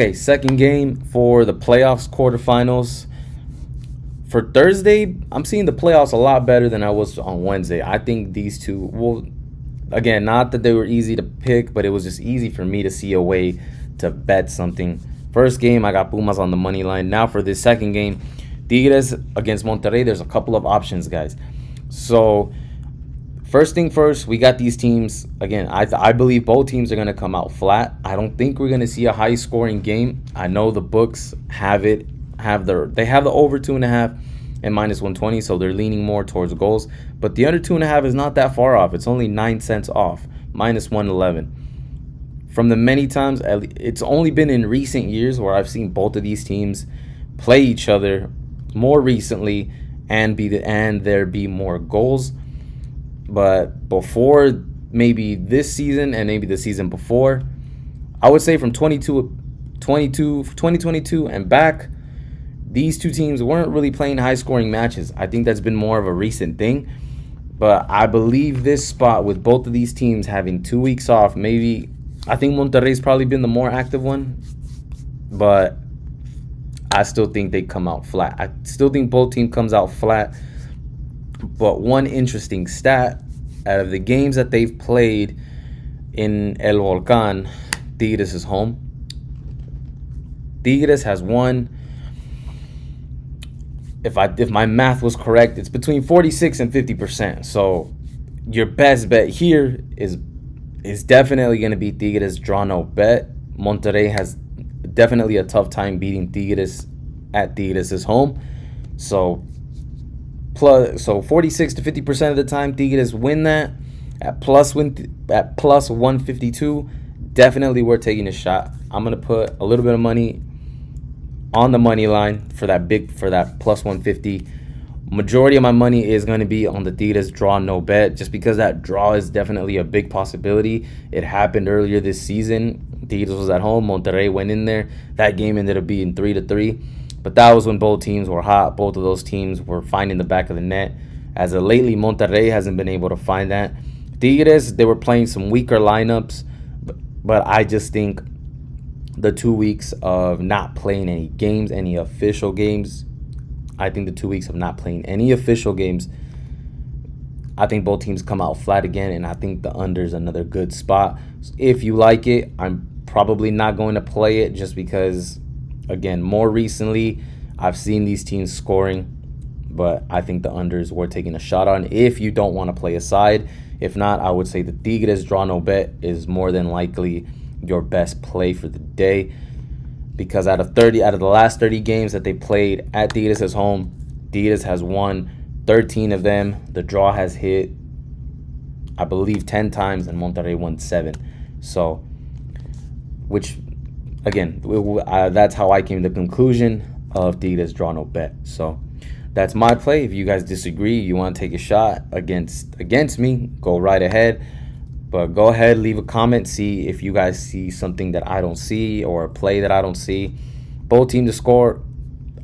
Okay, second game for the playoffs quarterfinals. For Thursday, I'm seeing the playoffs a lot better than I was on Wednesday. I think these two will, again, not that they were easy to pick, but it was just easy for me to see a way to bet something. First game, I got Pumas on the money line. Now for this second game, Tigres against Monterrey, there's a couple of options, guys. So first thing first, we got these teams. Again, I believe both teams are going to come out flat. I don't think we're going to see a high scoring game. I know the books they have the over 2.5 and -120, so they're leaning more towards goals. But the under 2.5 is not that far off. It's only 9 cents off, -111. From the many times, it's only been in recent years where I've seen both of these teams play each other more recently and there be more goals. But before maybe this season and maybe the season before, I would say from 2022 and back, these two teams weren't really playing high-scoring matches. I think that's been more of a recent thing. But I believe this spot with both of these teams having 2 weeks off, maybe I think Monterrey's probably been the more active one. But I still think they come out flat. I still think both teams comes out flat. But one interesting stat, out of the games that they've played in El Volcán, Tigres is home. Tigres has won, if my math was correct, it's between 46 and 50%. So your best bet here is definitely going to be Tigres draw no bet. Monterrey has definitely a tough time beating Tigres at Tigres' home. So 46 to 50% of the time Tigres win that at plus 152. Definitely worth taking a shot. I'm gonna put a little bit of money on the money line for that plus 150. Majority of my money is going to be on the Tigres draw no bet, just because that draw is definitely a big possibility. It happened earlier this season. Tigres was at home, Monterrey went in there. That game ended up being 3-3. But that was when both teams were hot. Both of those teams were finding the back of the net. As of lately, Monterrey hasn't been able to find that. Tigres, they were playing some weaker lineups, but I just think the 2 weeks of not playing any games, any official games, I think the 2 weeks of not playing any official games, I think both teams come out flat again, and I think the under is another good spot. So if you like it, I'm probably not going to play it just because, again, more recently, I've seen these teams scoring, but I think the under is worth taking a shot on if you don't want to play a side. If not, I would say the Tigres draw no bet is more than likely your best play for the day, because out of the last 30 games that they played at Tigres' home, Tigres has won 13 of them. The draw has hit, I believe, 10 times, and Monterrey won 7. So, which, again, that's how I came to the conclusion of Tigres draw no bet. So that's my play. If you guys disagree, you want to take a shot against me, go right ahead. But go ahead, leave a comment, see if you guys see something that I don't see or a play that I don't see. Both teams to score.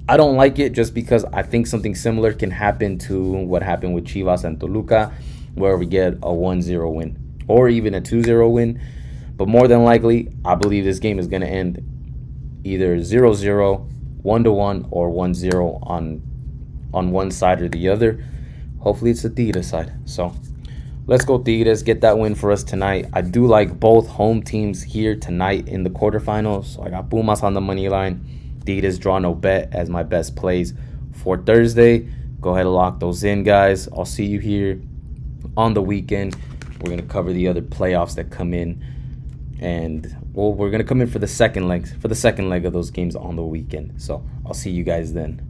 I don't like it just because I think something similar can happen to what happened with Chivas and Toluca, where we get a 1-0 win or even a 2-0 win. But more than likely, I believe this game is going to end either 0-0, 1-1, or 1-0 on one side or the other. Hopefully it's the Tigres side. So let's go Tigres, get that win for us tonight. I do like both home teams here tonight in the quarterfinals. So I got Pumas on the money line, Tigres draw no bet as my best plays for Thursday. Go ahead and lock those in, guys. I'll see you here on the weekend. We're going to cover the other playoffs that come in. And we're going to come in for the second leg of those games on the weekend. So I'll see you guys then.